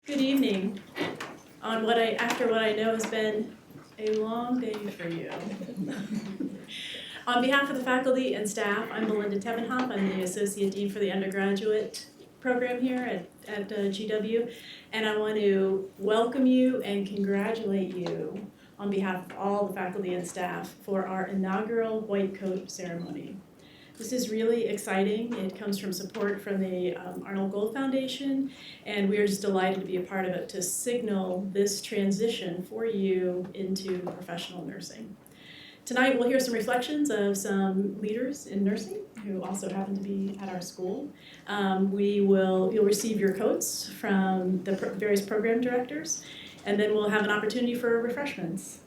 Good evening on after what I know has been a long day for you. On behalf of the faculty and staff, I'm Melinda Tevenhoff. I'm the Associate Dean for the undergraduate program here at GW, and I want to welcome you and congratulate you on behalf of all the faculty and staff for our inaugural White Coat ceremony. This is really exciting. It comes from support from the Arnold Gold Foundation, and we are just delighted to be a part of it to signal this transition for you into professional nursing. Tonight we'll hear some reflections of some leaders in nursing who also happen to be at our school. You'll receive your coats from the various program directors, and then we'll have an opportunity for refreshments.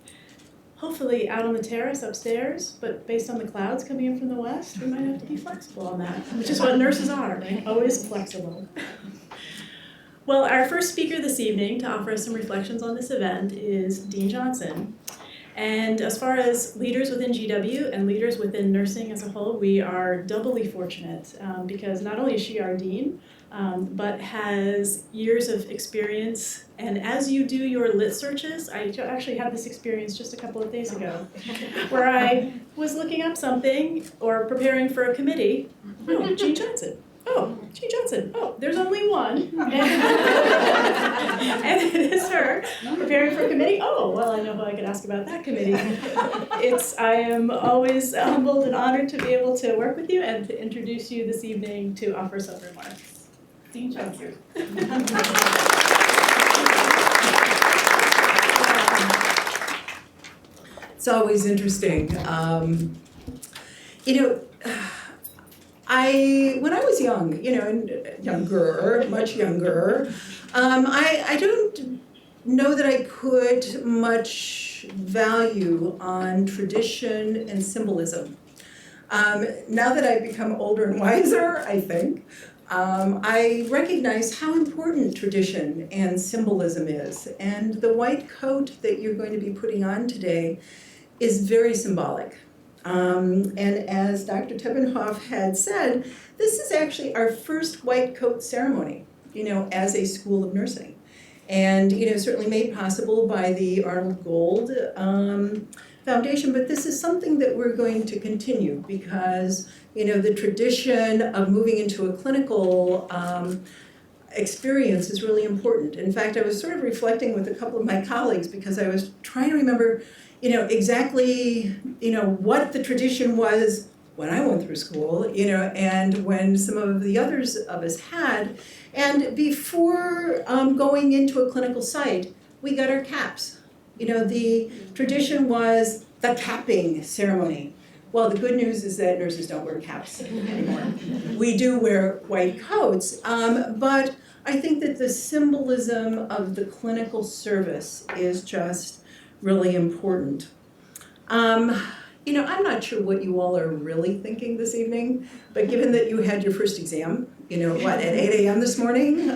Hopefully out on the terrace upstairs, but based on the clouds coming in from the west, we might have to be flexible on that, which is what nurses are, right? Always flexible. Well, our first speaker this evening to offer us some reflections on this event is Dean Johnson. And as far as leaders within GW and leaders within nursing as a whole, we are doubly fortunate because not only is she our dean, but has years of experience. And as you do your lit searches, I actually had this experience just a couple of days ago, where I was looking up something or preparing for a committee. Oh, Jean Johnson. Oh, Jean Johnson. Oh, there's only one. And it is her preparing for a committee. Oh, well, I know who I could ask about that committee. I am always humbled and honored to be able to work with you and to introduce you this evening to offer some remarks. Dean Johnson. It's always interesting. When I was young, much younger, I don't know that I put much value on tradition and symbolism. Now that I've become older and wiser, I think, I recognize how important tradition and symbolism is. And the white coat that you're going to be putting on today is very symbolic. And as Dr. Tevenhoff had said, this is actually our first white coat ceremony, as a school of nursing. And, certainly made possible by the Arnold Gold Foundation, but this is something that we're going to continue because, the tradition of moving into a clinical experience is really important. In fact, I was sort of reflecting with a couple of my colleagues because I was trying to remember exactly, what the tradition was when I went through school, and when some of the others of us had. And before going into a clinical site, we got our caps. The tradition was the capping ceremony. Well, the good news is that nurses don't wear caps anymore. We do wear white coats, but I think that the symbolism of the clinical service is just really important. I'm not sure what you all are really thinking this evening, but given that you had your first exam, at 8 a.m. this morning,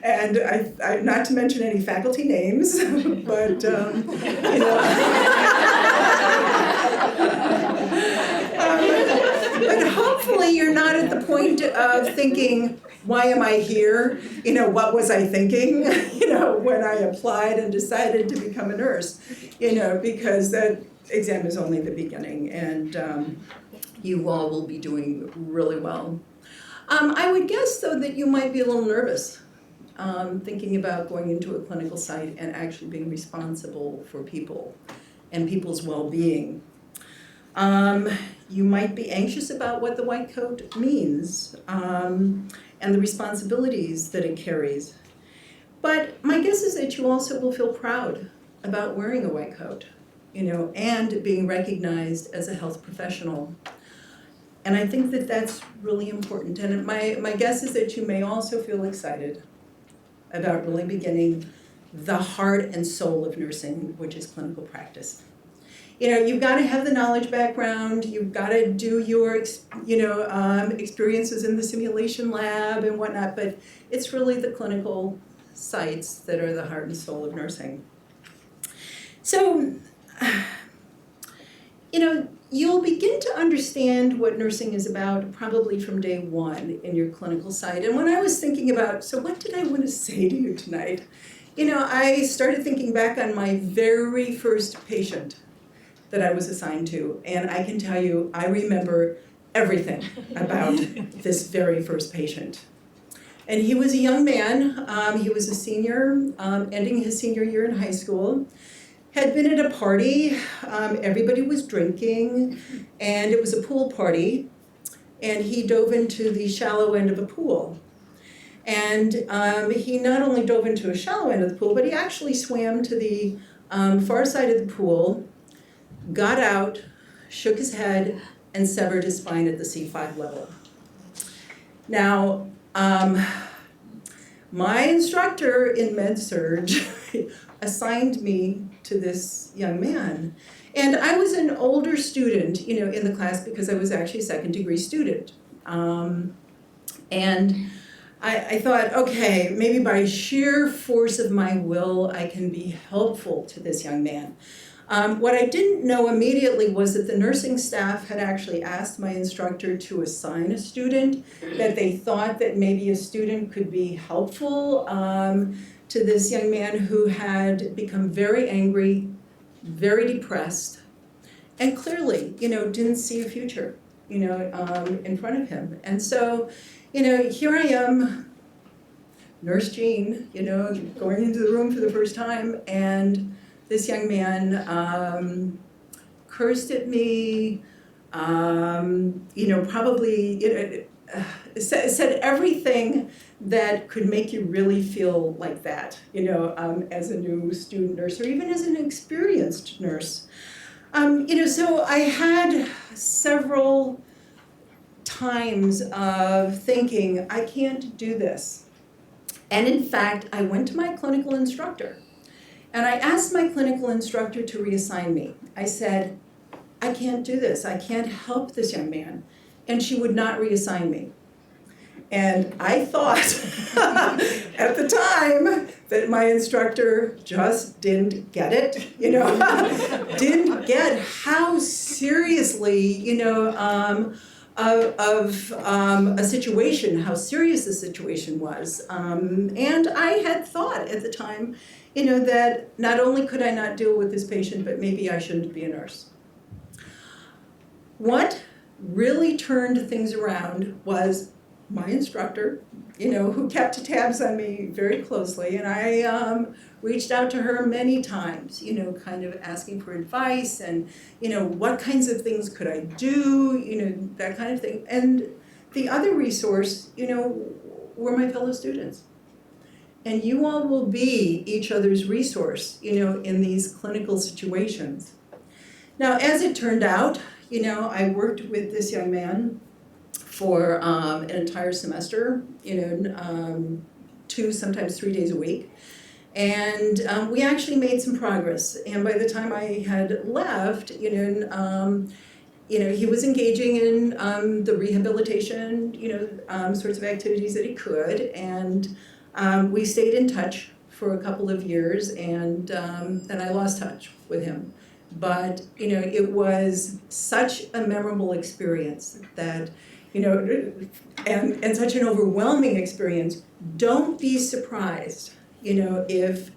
and I not to mention any faculty names, but but hopefully you're not at the point of thinking, why am I here? What was I thinking? When I applied and decided to become a nurse, because that exam is only the beginning, and you all will be doing really well. I would guess, though, that you might be a little nervous thinking about going into a clinical site and actually being responsible for people and people's well-being. You might be anxious about what the white coat means and the responsibilities that it carries. But my guess is that you also will feel proud about wearing a white coat, and being recognized as a health professional. And I think that that's really important. And my guess is that you may also feel excited about really beginning the heart and soul of nursing, which is clinical practice. You've got to have the knowledge background, you've got to do your, experiences in the simulation lab and whatnot, but it's really the clinical sites that are the heart and soul of nursing. So, you'll begin to understand what nursing is about probably from day one in your clinical side. And when I was thinking about, so what did I want to say to you tonight? I started thinking back on my very first patient that I was assigned to, and I can tell you, I remember everything about this very first patient. And he was a young man. He was a senior, ending his senior year in high school. Had been at a party, everybody was drinking, and it was a pool party, and he dove into the shallow end of a pool. And he not only dove into a shallow end of the pool, but he actually swam to the far side of the pool, got out, shook his head, and severed his spine at the C5 level. Now, my instructor in med-surg assigned me to this young man. And I was an older student, in the class because I was actually a second-degree student. And I thought, okay, maybe by sheer force of my will, I can be helpful to this young man. What I didn't know immediately was that the nursing staff had actually asked my instructor to assign a student, that they thought that maybe a student could be helpful to this young man who had become very angry, very depressed, and clearly, didn't see a future, in front of him. And so, here I am, Nurse Jean, going into the room for the first time, and this young man cursed at me, probably said everything that could make you really feel like that, as a new student nurse or even as an experienced nurse. So I had several times of thinking, I can't do this. And in fact, I went to my clinical instructor and I asked my clinical instructor to reassign me. I said, I can't do this. I can't help this young man. And she would not reassign me. And I thought at the time that my instructor just didn't get it, didn't get how seriously, a situation, how serious the situation was. And I had thought at the time, that not only could I not deal with this patient, but maybe I shouldn't be a nurse. What really turned things around was my instructor, who kept tabs on me very closely, and I reached out to her many times, kind of asking for advice and, what kinds of things could I do, that kind of thing. And the other resource, were my fellow students. And you all will be each other's resource, in these clinical situations. Now, as it turned out, I worked with this young man for an entire semester, 2, sometimes 3 days a week. And we actually made some progress. And by the time I had left, he was engaging in the rehabilitation, sorts of activities that he could. And we stayed in touch for a couple of years, and then I lost touch with him. But, it was such a memorable experience that, and such an overwhelming experience. Don't be surprised, if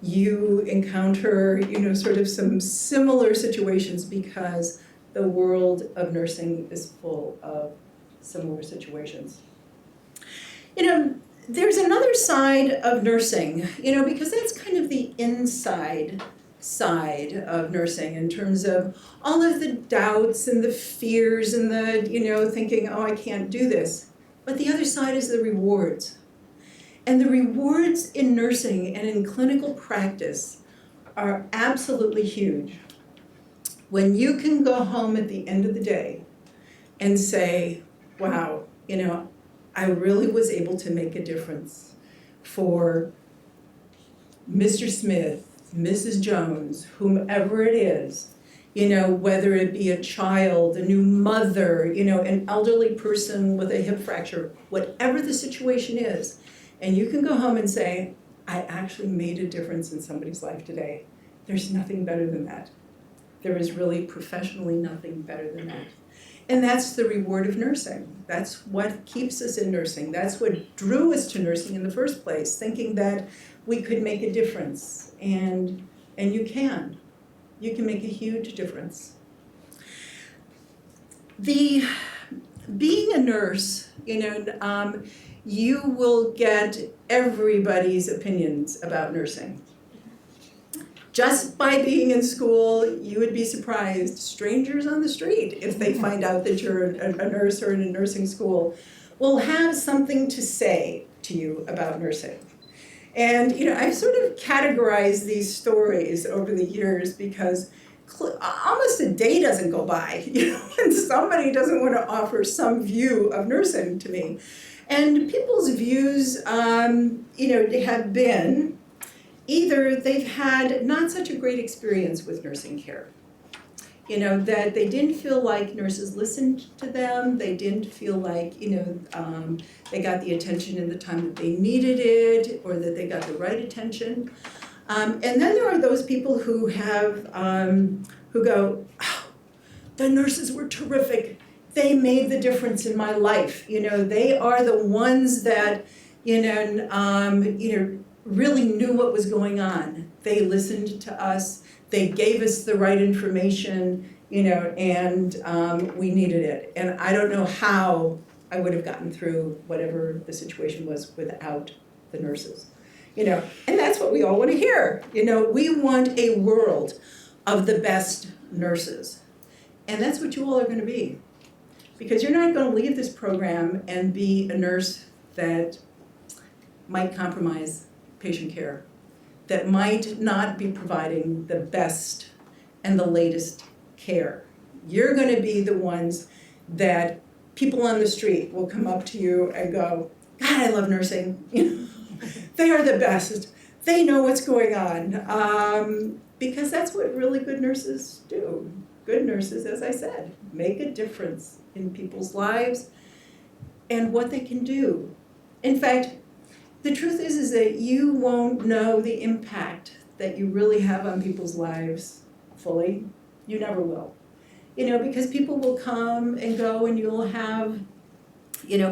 you encounter, sort of some similar situations, because the world of nursing is full of similar situations. There's another side of nursing, because that's kind of the inside side of nursing in terms of all of the doubts and the fears and the, thinking, oh, I can't do this. But the other side is the rewards. And the rewards in nursing and in clinical practice are absolutely huge. When you can go home at the end of the day and say, wow, I really was able to make a difference for Mr. Smith, Mrs. Jones, whomever it is, whether it be a child, a new mother, an elderly person with a hip fracture, whatever the situation is, and you can go home and say, I actually made a difference in somebody's life today. There's nothing better than that. There is really professionally nothing better than that. And that's the reward of nursing. That's what keeps us in nursing. That's what drew us to nursing in the first place, thinking that we could make a difference. And you can. You can make a huge difference. Being a nurse, you will get everybody's opinions about nursing. Just by being in school, you would be surprised. Strangers on the street, if they find out that you're a nurse or in a nursing school, will have something to say to you about nursing. And I've sort of categorized these stories over the years because almost a day doesn't go by, and somebody doesn't want to offer some view of nursing to me. And people's views, have been either they've had not such a great experience with nursing care. That they didn't feel like nurses listened to them. They didn't feel like, they got the attention in the time that they needed it, or that they got the right attention. And then there are those people who have, who go, oh, the nurses were terrific. They made the difference in my life. They are the ones that, really knew what was going on. They listened to us. They gave us the right information, and we needed it. And I don't know how I would have gotten through whatever the situation was without the nurses. And that's what we all want to hear. We want a world of the best nurses. And that's what you all are going to be. Because you're not going to leave this program and be a nurse that might compromise patient care, that might not be providing the best and the latest care. You're going to be the ones that people on the street will come up to you and go, God, I love nursing. They are the best. They know what's going on. Because that's what really good nurses do. Good nurses, as I said, make a difference in people's lives and what they can do. In fact, the truth is that you won't know the impact that you really have on people's lives fully. You never will. Because people will come and go and you'll have,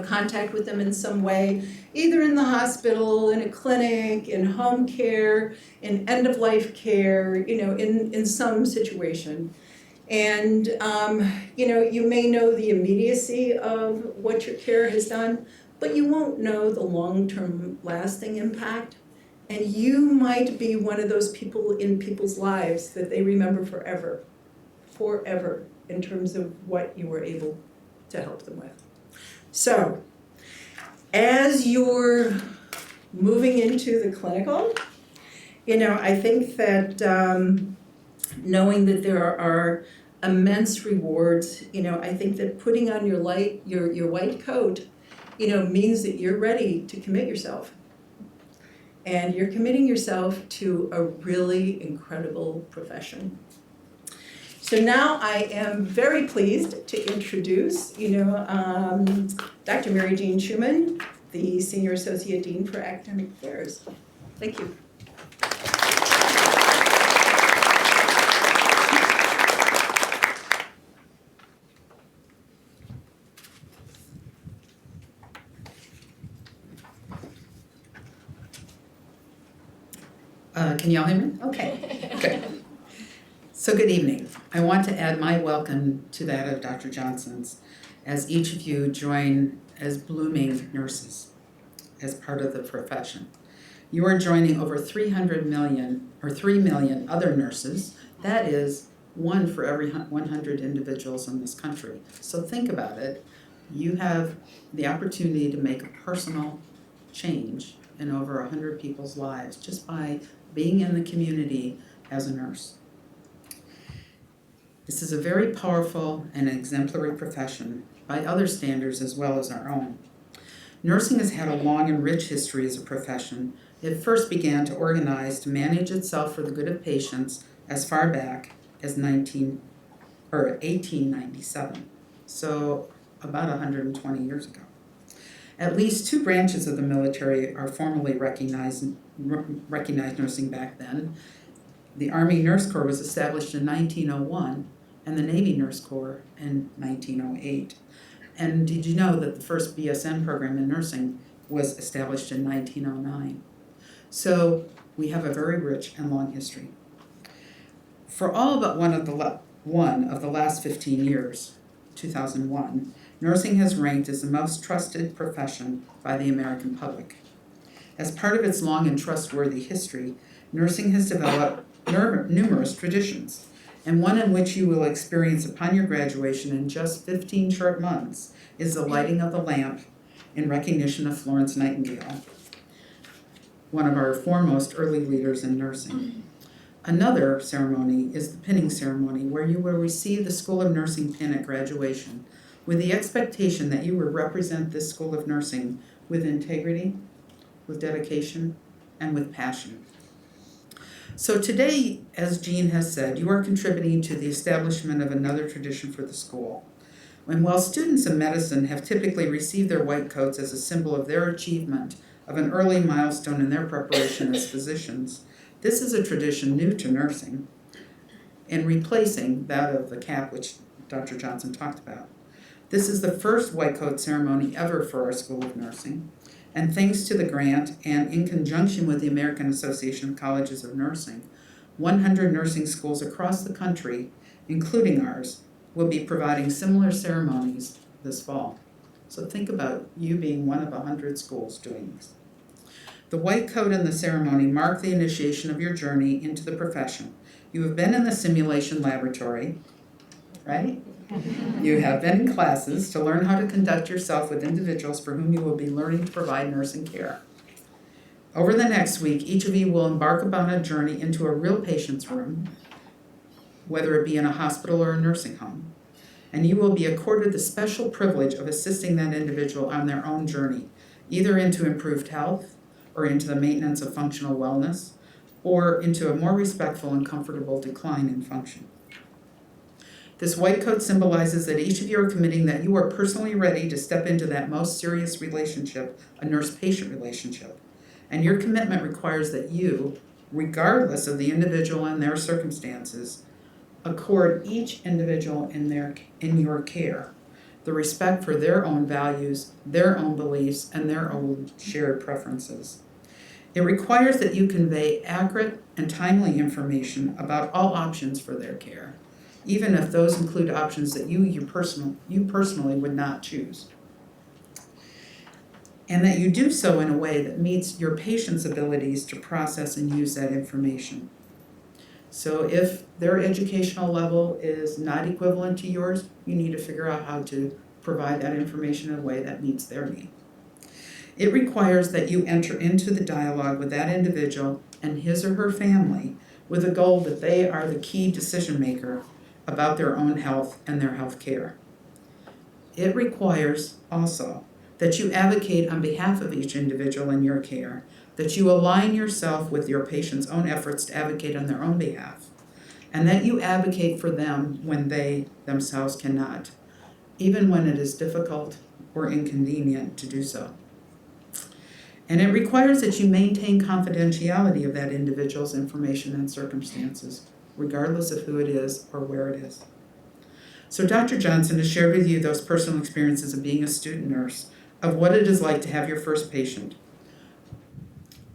contact with them in some way, either in the hospital, in a clinic, in home care, in end-of-life care, in some situation. And, you may know the immediacy of what your care has done, but you won't know the long-term lasting impact. And you might be one of those people in people's lives that they remember forever, in terms of what you were able to help them with. So, as you're moving into the clinical, I think that knowing that there are immense rewards, I think that putting on your white coat, means that you're ready to commit yourself. And you're committing yourself to a really incredible profession. So now I am very pleased to introduce, Dr. Mary Jean Schuman, the Senior Associate Dean for Academic Affairs. Thank you. Can y'all hear me? Okay. Okay. So good evening. I want to add my welcome to that of Dr. Johnson's as each of you join as blooming nurses as part of the profession. You are joining over 3 million other nurses. That is 1 for every 100 individuals in this country. So think about it. You have the opportunity to make a personal change in over 100 people's lives just by being in the community as a nurse. This is a very powerful and exemplary profession by other standards as well as our own. Nursing has had a long and rich history as a profession. It first began to organize to manage itself for the good of patients as far back as 1897, so about 120 years ago. At least 2 branches of the military are formally recognized nursing back then. The Army Nurse Corps was established in 1901 and the Navy Nurse Corps in 1908. And did you know that the first BSN program in nursing was established in 1909? So we have a very rich and long history. For all but one of the last 15 years, 2001, nursing has ranked as the most trusted profession by the American public. As part of its long and trustworthy history, nursing has developed numerous traditions, and one in which you will experience upon your graduation in just 15 short months is the lighting of the lamp in recognition of Florence Nightingale, one of our foremost early leaders in nursing. Another ceremony is the pinning ceremony, where you will receive the School of Nursing pin at graduation, with the expectation that you will represent this School of Nursing with integrity, with dedication, and with passion. So today, as Jean has said, you are contributing to the establishment of another tradition for the school. And while students in medicine have typically received their white coats as a symbol of their achievement of an early milestone in their preparation as physicians, this is a tradition new to nursing and replacing that of the cap, which Dr. Johnson talked about. This is the first white coat ceremony ever for our School of Nursing, and thanks to the grant and in conjunction with the American Association of Colleges of Nursing, 100 nursing schools across the country, including ours, will be providing similar ceremonies this fall. So think about you being one of 100 schools doing this. The white coat and the ceremony mark the initiation of your journey into the profession. You have been in the simulation laboratory, right? You have been in classes to learn how to conduct yourself with individuals for whom you will be learning to provide nursing care. Over the next week, each of you will embark upon a journey into a real patient's room, whether it be in a hospital or a nursing home, and you will be accorded the special privilege of assisting that individual on their own journey, either into improved health, or into the maintenance of functional wellness, or into a more respectful and comfortable decline in function. This white coat symbolizes that each of you are committing that you are personally ready to step into that most serious relationship, a nurse-patient relationship. And your commitment requires that you, regardless of the individual and their circumstances, accord each individual in your care the respect for their own values, their own beliefs, and their own shared preferences. It requires that you convey accurate and timely information about all options for their care, even if those include options that you personally would not choose. And that you do so in a way that meets your patient's abilities to process and use that information. So if their educational level is not equivalent to yours, you need to figure out how to provide that information in a way that meets their need. It requires that you enter into the dialogue with that individual and his or her family with a goal that they are the key decision maker about their own health and their health care. It requires also that you advocate on behalf of each individual in your care, that you align yourself with your patient's own efforts to advocate on their own behalf, and that you advocate for them when they themselves cannot, even when it is difficult or inconvenient to do so. And it requires that you maintain confidentiality of that individual's information and circumstances, regardless of who it is or where it is. So Dr. Johnson has shared with you those personal experiences of being a student nurse, of what it is like to have your first patient,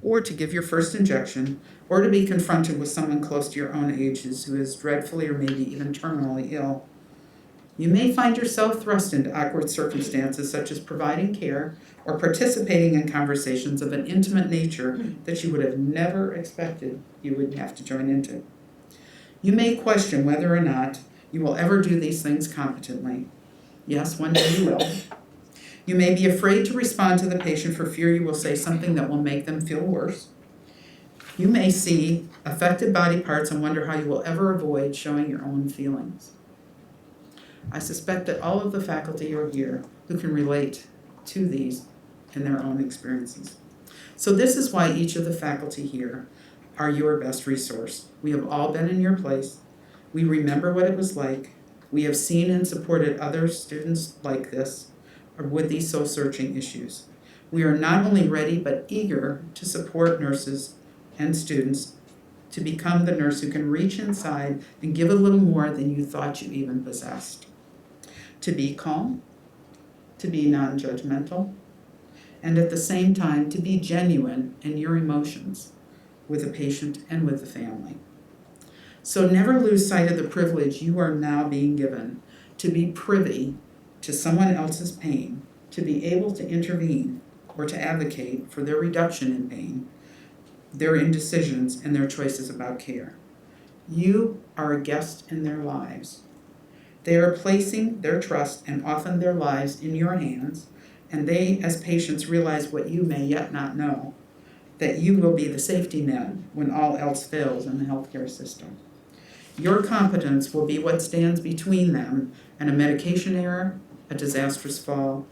or to give your first injection, or to be confronted with someone close to your own ages who is dreadfully or maybe even terminally ill. You may find yourself thrust into awkward circumstances such as providing care or participating in conversations of an intimate nature that you would have never expected you would have to join into. You may question whether or not you will ever do these things competently. Yes, one day you will. You may be afraid to respond to the patient for fear you will say something that will make them feel worse. You may see affected body parts and wonder how you will ever avoid showing your own feelings. I suspect that all of the faculty are here who can relate to these in their own experiences. So this is why each of the faculty here are your best resource. We have all been in your place. We remember what it was like. We have seen and supported other students like this or with these soul-searching issues. We are not only ready but eager to support nurses and students to become the nurse who can reach inside and give a little more than you thought you even possessed. To be calm, to be non-judgmental, and at the same time to be genuine in your emotions with the patient and with the family. So never lose sight of the privilege you are now being given to be privy to someone else's pain, to be able to intervene or to advocate for their reduction in pain, their indecisions, and their choices about care. You are a guest in their lives. They are placing their trust and often their lives in your hands, and they, as patients, realize what you may yet not know, that you will be the safety net when all else fails in the healthcare system. Your competence will be what stands between them and a medication error, a disastrous fall,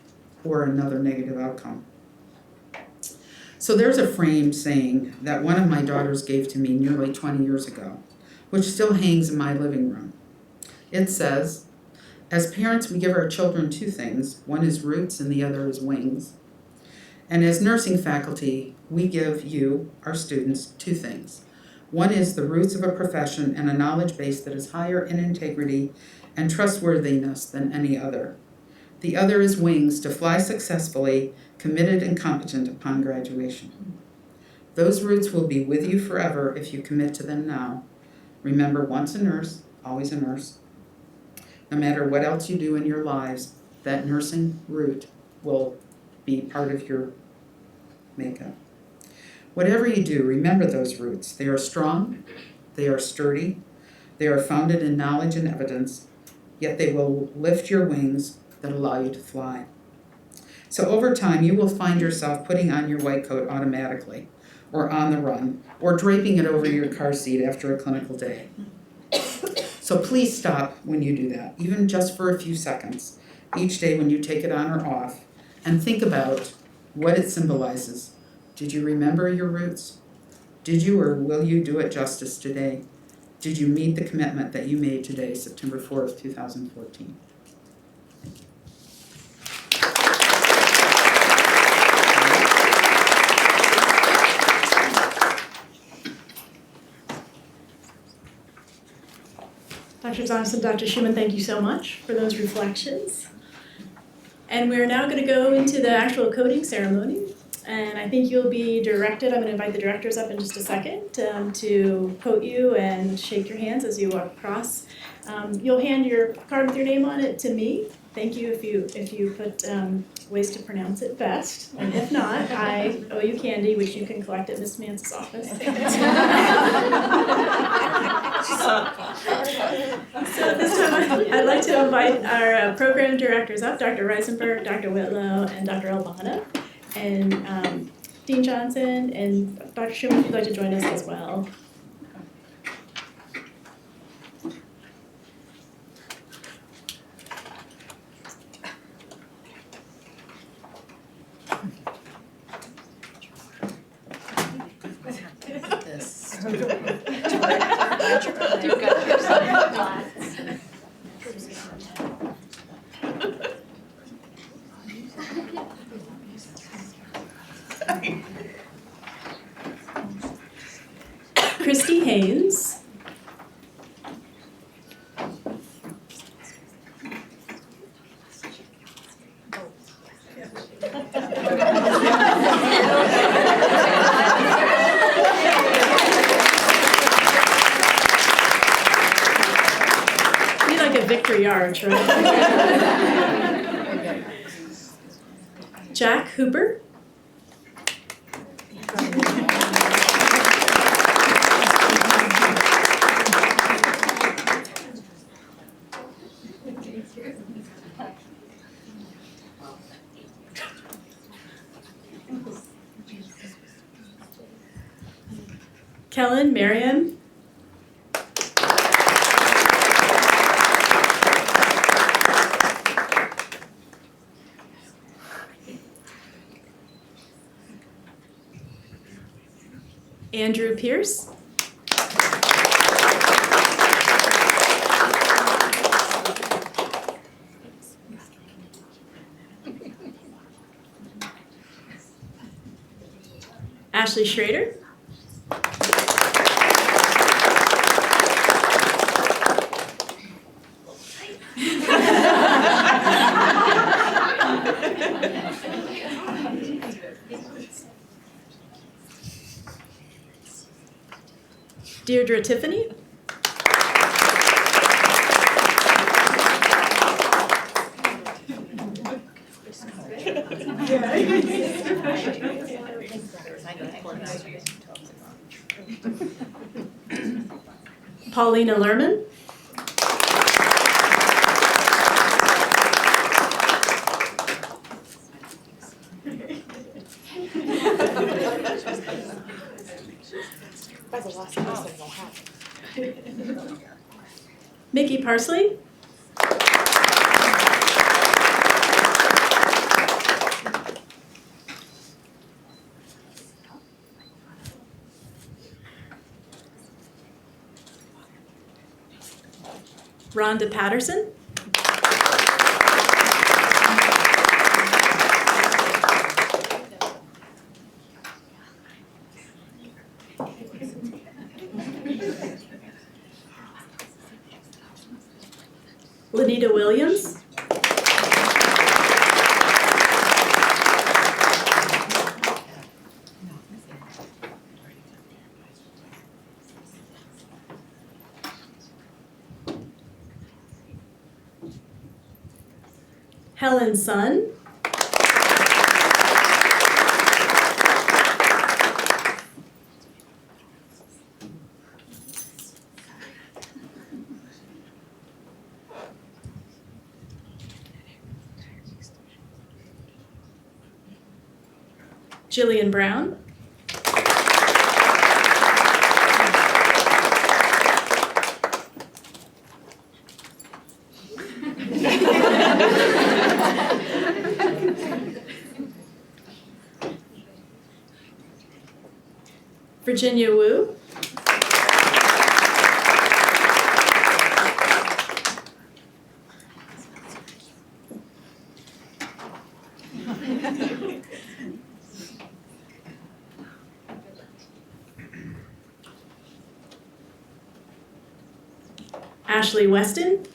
or another negative outcome. So there's a frame saying that one of my daughters gave to me nearly 20 years ago, which still hangs in my living room. It says, as parents, we give our children two things. One is roots and the other is wings. And as nursing faculty, we give you, our students, two things. One is the roots of a profession and a knowledge base that is higher in integrity and trustworthiness than any other. The other is wings to fly successfully, committed and competent upon graduation. Those roots will be with you forever if you commit to them now. Remember, once a nurse, always a nurse. No matter what else you do in your lives, that nursing root will be part of your makeup. Whatever you do, remember those roots. They are strong, they are sturdy, they are founded in knowledge and evidence, yet they will lift your wings that allow you to fly. So over time, you will find yourself putting on your white coat automatically, or on the run, or draping it over your car seat after a clinical day. So please stop when you do that, even just for a few seconds, each day when you take it on or off, and think about what it symbolizes. Did you remember your roots? Did you or will you do it justice today? Did you meet the commitment that you made today, September 4th, 2014? Dr. Johnson, Dr. Schumann, thank you so much for those reflections. And we're now going to go into the actual coding ceremony. And I think you'll be directed, I'm going to invite the directors up in just a second to quote you and shake your hands as you walk across. You'll hand your card with your name on it to me. Thank you if you put ways to pronounce it best. And if not, I owe you candy, which you can collect at Ms. Mance's office. So at this time, I'd like to invite our program directors up, Dr. Reisenberg, Dr. Whitlow, and Dr. Albana. And Dean Johnson and Dr. Schumann, if you'd like to join us as well. You've got your sunglasses. Christy Haynes. Be like a victory arch, right? Jack Hooper. Kellen Merriam. Andrew Pierce. Ashley Schrader. Deirdre Tiffany. Paulina Lerman. Mickey Parsley. Rhonda Patterson. Lanita Williams. Helen Sun. Jillian Brown. Virginia Wu. Ashley Weston.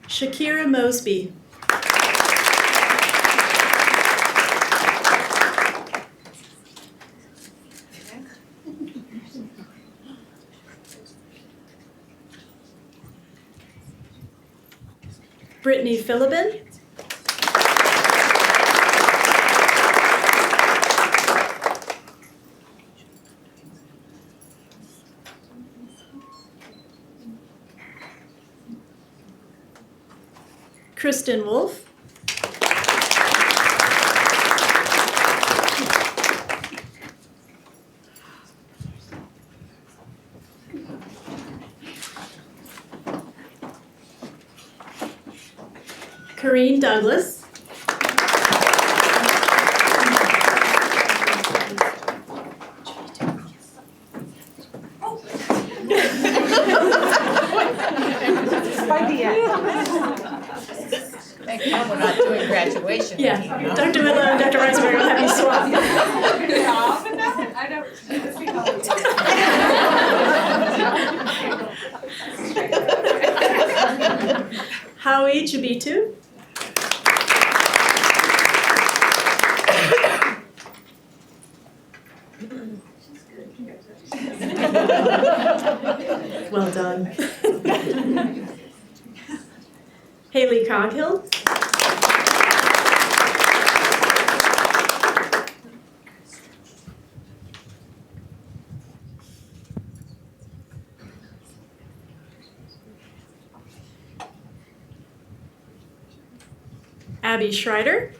Shakira Mosby. Brittany Philibin. Kristen Wolf. Corrine Douglas. Thank God we're not doing graduation. Yeah, you know? Dr. Whitlow and Dr. Reisberg will have you swap. Howie Chibitu. Well done. Haley Coghill. Abby Schreider.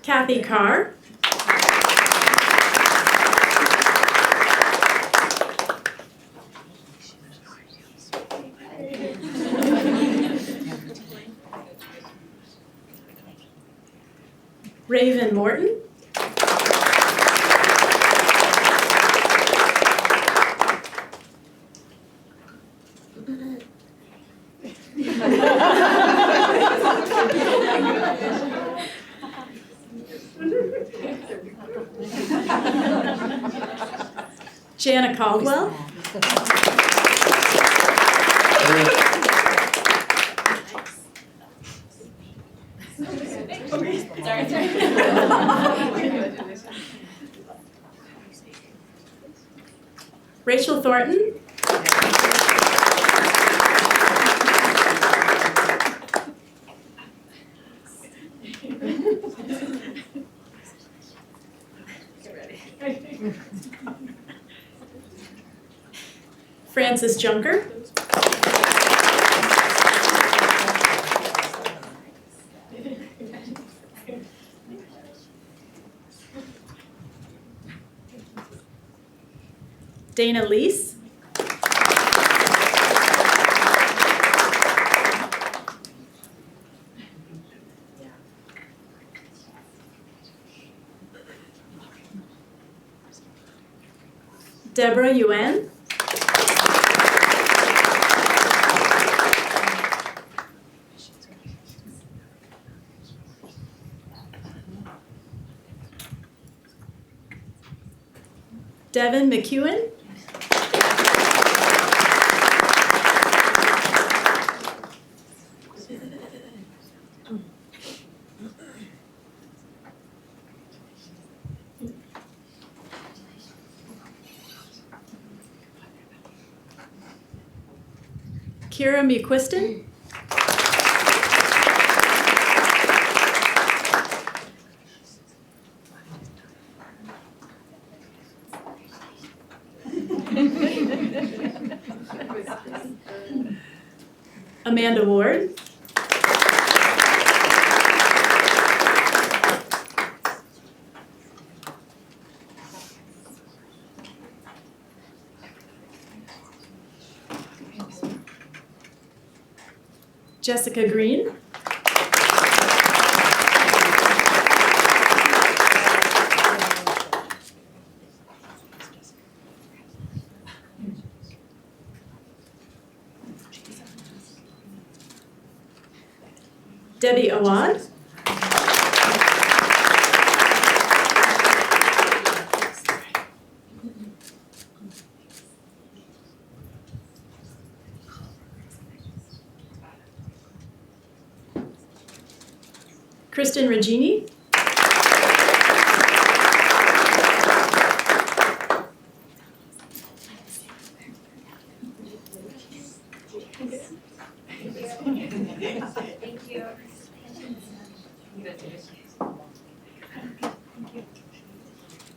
Kathy Carr. Raven Morton. Jana Caldwell. Rachel Thornton. Francis Junker. Dana Leese. Deborah Yuen. Devin McEwen. Kira McQuiston. Amanda Ward. Jessica Green. Debbie Awad. Kristen Regini. Thank you.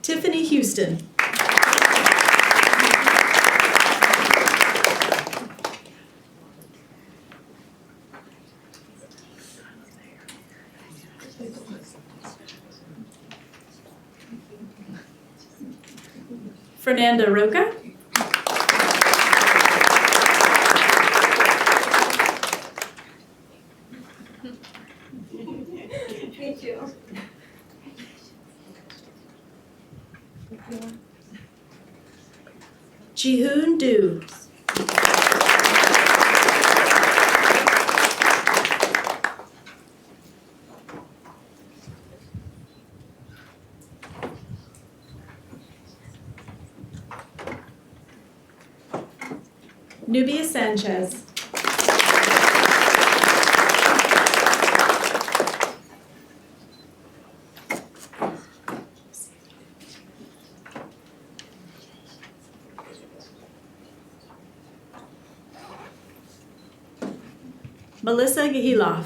Tiffany Houston. Fernanda Roca. Thank you. Jihoon Du. Nubia Sanchez. Melissa Gihilov.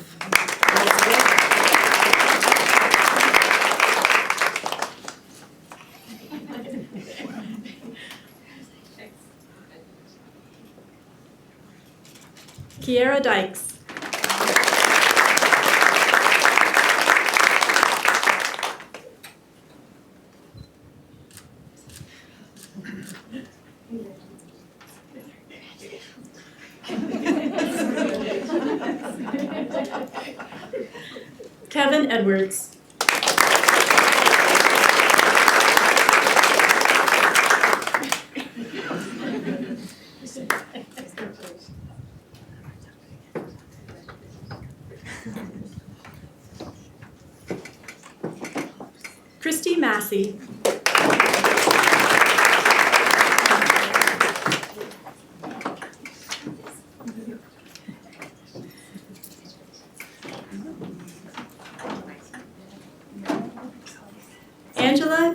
Kiera Dykes. Kevin Edwards. Christy Massey.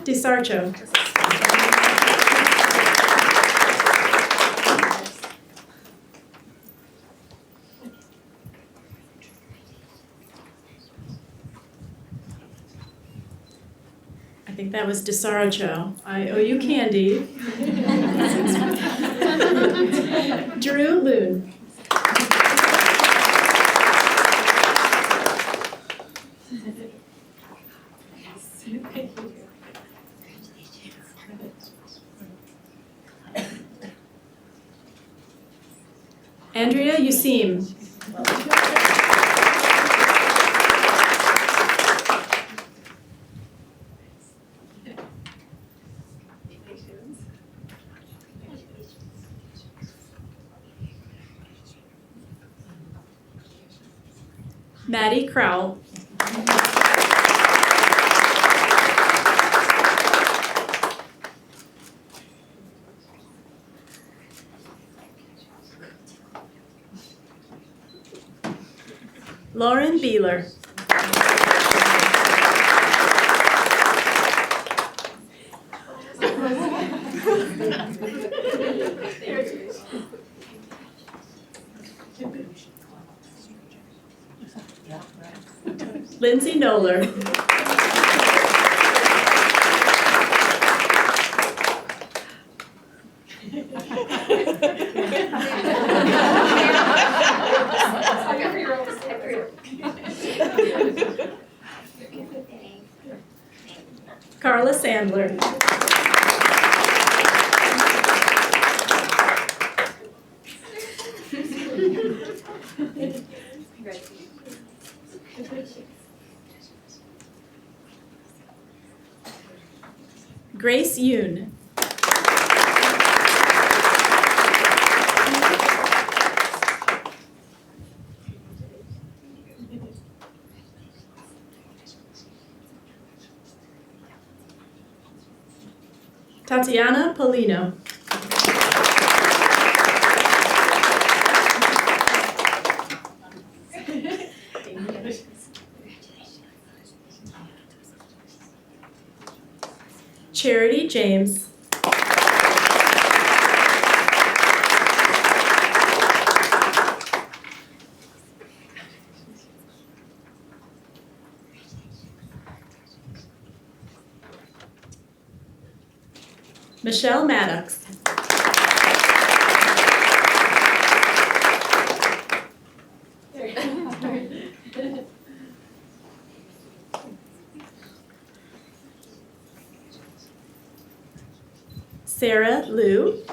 DiSarcho. I think that was DiSarcho. I owe you candy. Drew Loon. Andrea Useem. Maddie Crowell. Lauren Beeler. Lindsay Noller. Carla Sandler. Grace Yoon. Tatiana Polino. Charity James. Michelle Maddox. Sarah Liu.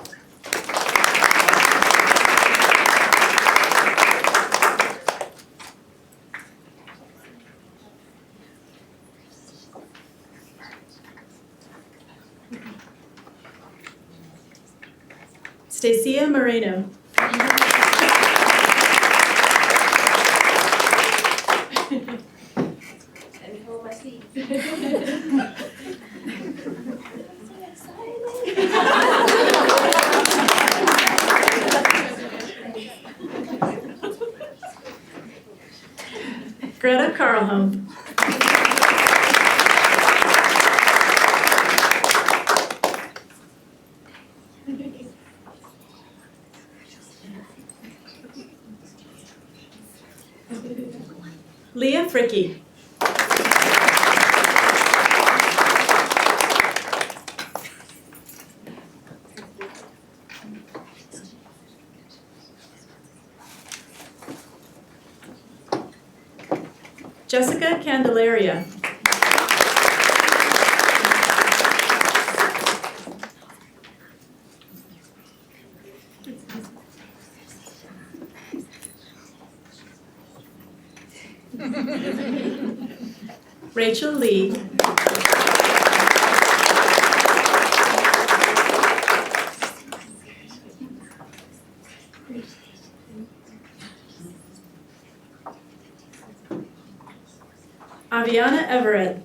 Stacia Moreno. Greta Carlholm. Leah Fricky. Jessica Candelaria. Rachel Lee. Aviana Everett.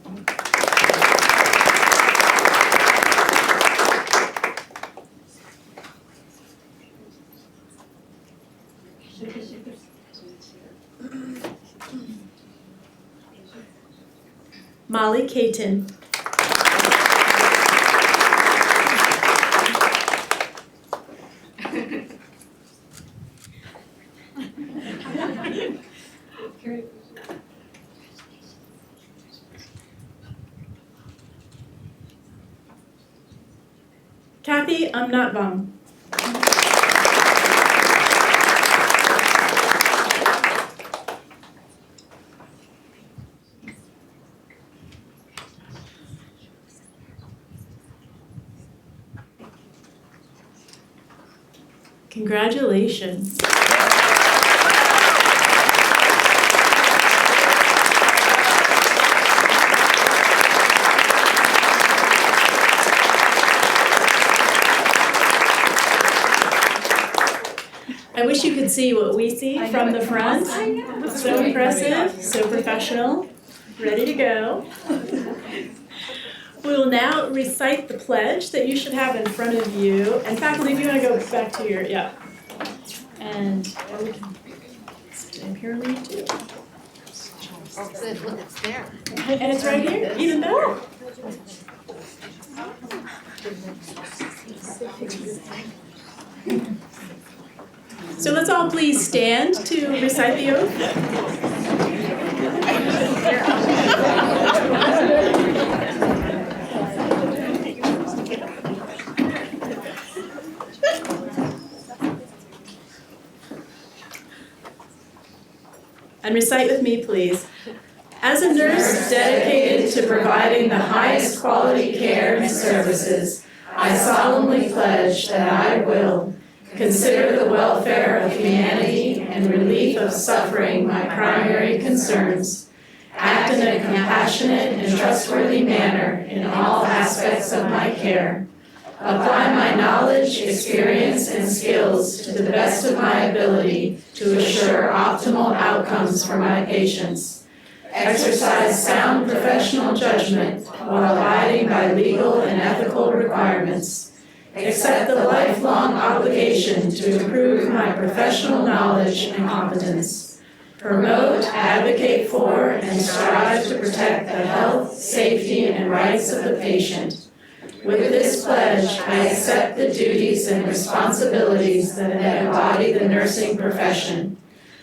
Molly Caton. Kathy Umnatbang. Congratulations. I wish you could see what we see from the front. So impressive, so professional, ready to go. We will now recite the pledge that you should have in front of you. And faculty, if you want to go back to your, yeah. And or we can stand here and read too. Oh, good, look, it's there. And it's right here, even better. So let's all please stand to recite the oath. And recite with me, please. As a nurse dedicated to providing the highest quality care and services, I solemnly pledge that I will consider the welfare of humanity and relief of suffering my primary concerns, act in a compassionate and trustworthy manner in all aspects of my care, apply my knowledge, experience, and skills to the best of my ability to assure optimal outcomes for my patients, exercise sound professional judgment while abiding by legal and ethical requirements, accept the lifelong obligation to improve my professional knowledge and competence, promote, advocate for, and strive to protect the health, safety, and rights of the patient. With this pledge, I accept the duties and responsibilities that embody the nursing profession.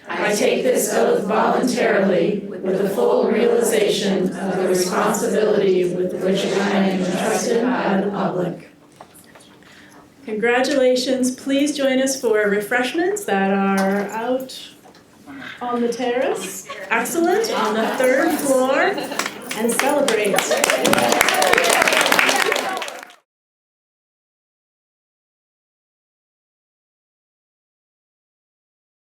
I take this oath voluntarily with the full realization of the responsibility with which I am entrusted by the public. Congratulations. Please join us for refreshments that are out on the terrace. Excellent. On the third floor. And celebrate.